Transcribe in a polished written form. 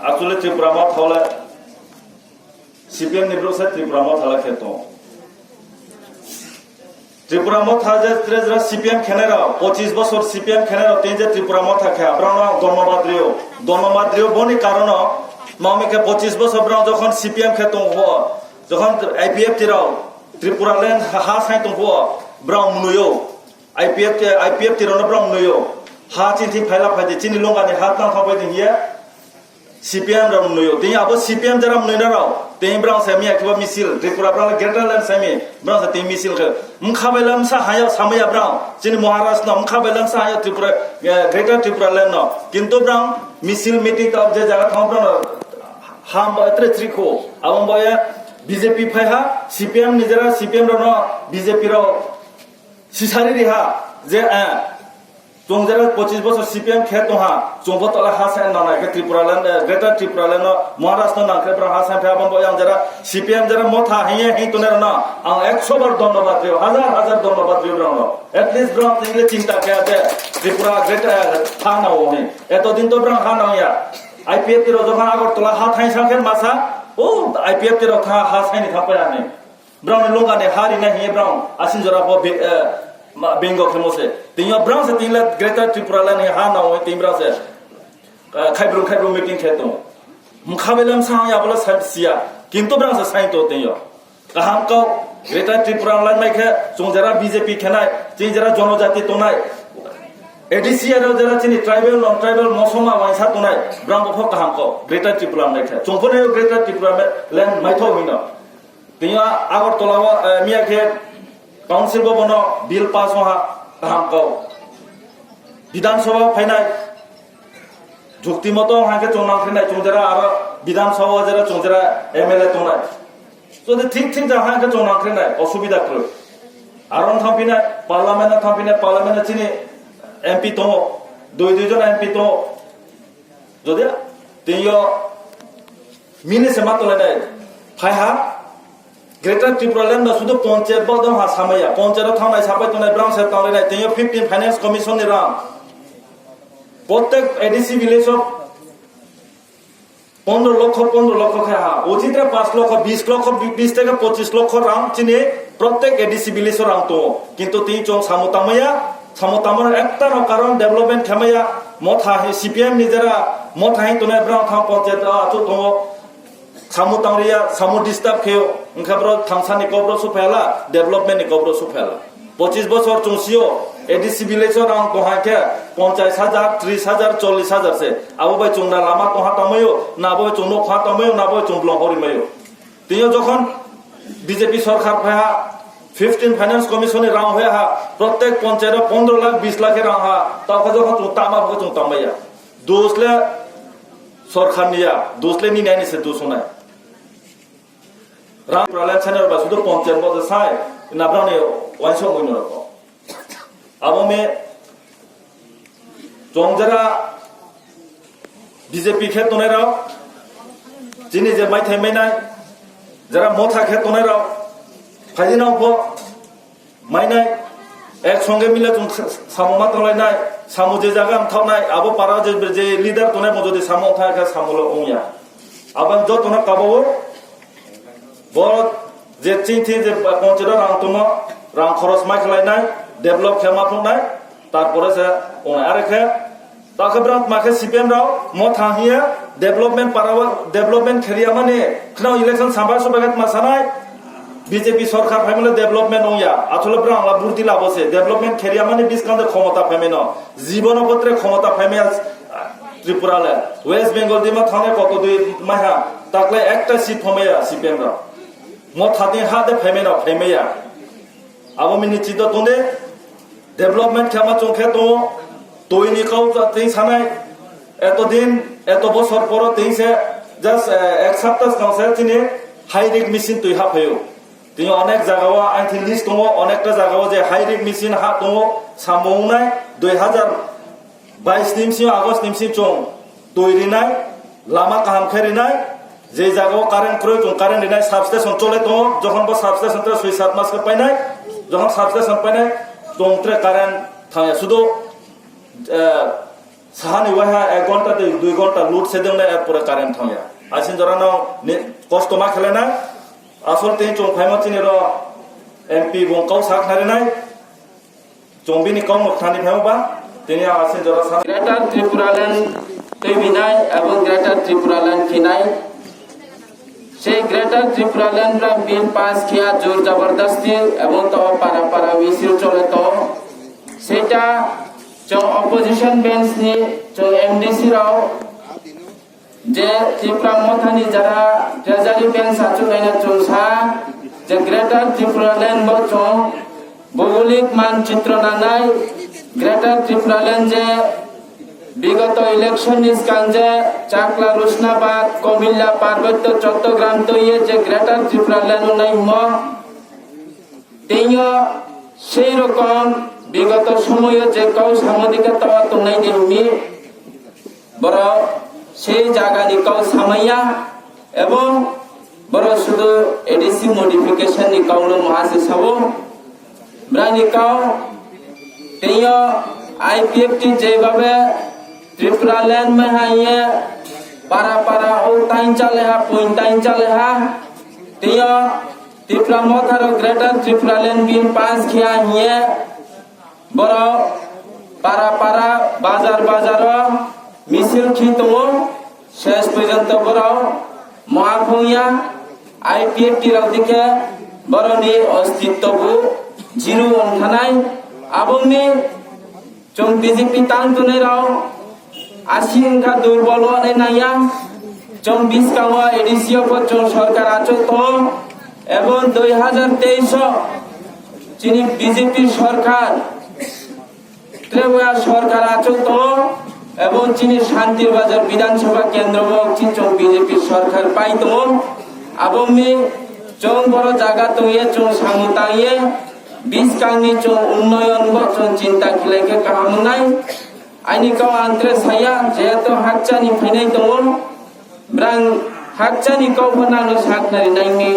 actually Tipra Motha CPM Nibrosa Tipra Motha Keto Tipra Motha Trezra CPM Canera 25 বছর CPM Canera Tenja Tipra Motha Kha Brana Donomadrio Boni Karono Mamike 25 বছর Brown যখন CPM Keto ho যখন IPF tirao TIPRALAND has hai tum ho Brown Munuyo IPF tirona Brown Munuyo ha chinti phaila phai chini longani hat nang thapai ding ye CPM ram nuyo tin abo CPM jaram nuina rao tin Brown semi akwa misil Tripura Brown Greaterland semi Brown sa tin misil ke mkhabelam sa haya samaya Brown chini Maharashtra mkhabelam sa haya Tripura Greater TIPRALAND no kintu Brown misil meeting ta je jaga thang Brown ham atre triko abong boya BJP phaiha CPM nijera CPM ro no BJP ro sisari riha je Tongjara 25 বছর CPM kheto ha chongpotala hasan na ke TIPRALAND Greater TIPRALAND Maharashtra na ke hasan phabam boyang jara CPM jara motha hiye hi toner na ang 100 বার ধন্যবাদ দিও হাজার ধন্যবাদ দিও brown at least brown tingle চিন্তা করে Tripura Greater থানা ওহে এতদিন তো ব্রাউন হানা ইয়া IPF র যখন আগরতলা হা থাই সাখের মাসা ও IPF র খা হাসাইনি থাপায়া নে ব্রাউন লঙ্গানে হারি না হিয়ে ব্রাউন আসিন জরা Bengo Kemose. Then your brown setting let Greater TIPRALAND Hana or Timbras Kaibru meeting Keto. Mukabelam Sang Yabla Sia, Kinto Brans a sign to Tenyo. Kahamko, Greater TIPRALAND Maker, Sonjara BJP Kanai, Jinjara JANAJATI tonight. Edisia Rogeratini, tribal, non tribal, Mosoma, Wansa tonight, Brown of Hokahamko, Greater TIPRALAND Maker. Sompone Greater TIPRALAnd Maito winner. Then you are our Tolawa Miake. Council bono bill pass ho ha hamko Bidhan Sabha phainai jukti moto hake chonang phainai chongjara aro Bidhan Sabha jara chongjara MLA tonai so the thing ja hake chonang phainai osubida kro aron thampinai parliament chini MP to doi jon MP to jodia teyo mini sematole nai phaiha Greater TIPRALAND na sudo Panchayat bodon ha samaya Panchayat thamai sapai tonai Brown set tawle nai teyo 15 Finance Commission ni ram প্রত্যেক ADC village of 15 লক্ষ ha ojitre 5 লক্ষ 20 লক্ষ 20 থেকে 25 লক্ষ ram chine প্রত্যেক ADC village ram to kintu tin chong samutamar ekta no karon development khamaya motha he CPM nijera motha hi tonai Brown tham Panchayat achu to Samutangria, Samu disturb keo, Nkabro, Tangsani Cobro Supela, development Cobro Supela. 25 বছর চংসিও ADC village rang tohake 50,000 30,000 40,000 se abo bai chungna lama toha tamayo na abo chungno kha tamayo na abo chungblong horimayo tiyo jokhon BJP সরকার phaya 15 Finance Commission rang hoya ha প্রত্যেক পঞ্চায়েত 15 লাখ 20 লাখের rang ha তাও যখন তামা ভকে চংতামায়া দোসলে সরকার নিয়া দোসলে নি নাইনি সে দোসনায় Ram Pralan Channel ba sudo Panchayat bodha sai na brane wansho moino rako abo me Tongjara BJP khe tonai rao jini je mai thai mai nai jara motha khe tonai rao phajina pho mai nai ek songe mile tum samoma tolai nai samu je jaga am thawnai abo para je leader tonai mo jodi samu tha ka samulo ongya aban jo tona kabo বড় যে চিন্তি যে পঞ্চায়েত রাং খরচ মাই খালাইনাই develop খেমা ফোনাই তারপরে সে ওনা আরেখে তাকে brown মাকে CPM রাও মথা হিয়া development পারাও development Kheria মানে খনাও ইলেকশন সাবা সবাগত মাসানাই বিজেপি সরকার ফাইমলে ডেভেলপমেন্ট ওয়া আসলে ব্রাউন লা বুর্তি লাবসে ডেভেলপমেন্ট খেরিয়া মানে ডিসকাউন্ট ক্ষমতা ফাইমেন জীবনপত্রে ক্ষমতা ফাইমে ত্রিপুরালে ওয়েস্ট বেঙ্গল দিমা থানে কত দুই মাহা তাকলে একটা সিট ফমেয়া সিপিএম রাও মথাতে হাতে ফেমেনা ফেমেয়া আবমিনি চিন্তা তোনে ডেভেলপমেন্ট খেমা চংখে তো তৈনি কাউ তেই সানাই এতদিন এত বছর পর তেইসে জাস্ট এক সপ্তাহ কাউসে তিনি হাইরিক মেশিন তুই হাফেও তিনি অনেক জায়গাও আইথি লিস্ট দङ অনেকটা জায়গাও যে হাইরিক মেশিন হা দङ সামবংনাই 2022 নিমসি আগস্ট নিমসি চং তৈরিনাই লামা কাহাম খেরিনাই যে জায়গাও কারেন্ট প্রয়োজন কারেন্ট দিনাই সাবস্টেশন চলে তো যখন বা সাবস্টেশন তে 6-7 মাস কে পাইনাই যখন সাবস্টেশন পাইনাই তংত্রে কারেন্ট থাকে শুধু সাহানি ওয়াহা 1 ঘন্টা 2 ঘন্টা লুট সেদং না এরপরে কারেন্ট থামিয়া আসিন জরানো কষ্ট মা খেলে না আসল তেই চং ফাইমা চিনি র এমপি বংকাও সাক নারে নাই চংবিনি কম থানি ফাইমা তিনি আসিন জরা সান গ্রেটার ত্রিপুরাল্যান্ড তৈবিনাই এবং গ্রেটার ত্রিপুরাল্যান্ড খিনাই সেই গ্রেটার ত্রিপুরাল্যান্ড বিল পাস কিয়া জোর জবরদস্তি এবং তো পারা পারা মিছিল চলে তো সেটা অপোজিশন বেঞ্চ নি এমডিসি রাও যে ত্রিপুরা মথানি যারা ট্রেজারি বেঞ্চ আছে না চলছা যে গ্রেটার ত্রিপুরাল্যান্ড বচং ভৌগোলিক মানচিত্র নানাই গ্রেটার ত্রিপুরাল্যান্ড যে বিগত ইলেকশন নিষ্কাঞ্জে চাকলা রুশনাবাদ কুমিল্লা পার্বত্য চট্টগ্রাম তৈয়ে যে গ্রেটার ত্রিপুরাল্যান্ড নাই ম তেইও সেই রকম বিগত সময়ে যে কাউ সামুদ্রিকা তাওয়া তোনাই দিমি বড় সেই জায়গানি কাউ সামাইয়া এবং বড় শুধু এডিসি মডিফিকেশন নি কাউলো মহাসে সাবো ব্রানি কাউ তেইও আইপিএফটি যেভাবে ত্রিপুরাল্যান্ড में है ये पारा पारा ओ टाइम चले हा पॉइंट टाइम चले हा तियो त्रिपुरा मोथार ग्रेटर ত্রিপুরাল্যান্ড बिन पास किया ये बरो पारा पारा बाजार बाजार मिसिल खितो शेष पर्यंत बरो महाभूया आईपीएफटी राव दिखे बरोनि अस्तित्वबो जिरु अंथानाय आबंनि जों बीजेपी तांतुनै राव आसिंखा दुर्बल वाले नाया जों 20 कावा एडिसियो पर जों सरकार आचो तो एवं 2023 चिनी बीजेपी सरकार त्रेवया सरकार आचो तो एवं चिनी शांति बाजार विधानसभा केंद्र में जों बीजेपी सरकार पाई तो आबमी जों बड़ो जागा तो ये जों सामुताये 20 कांगनी जों उन्नयन बो जों चिंता खिलाई के कामनाय आइनि काव आंत्रे साया जेतो हाकचानि फैनाय दङ ब्रां हाकचानि काव बनानो साकनारि नायनि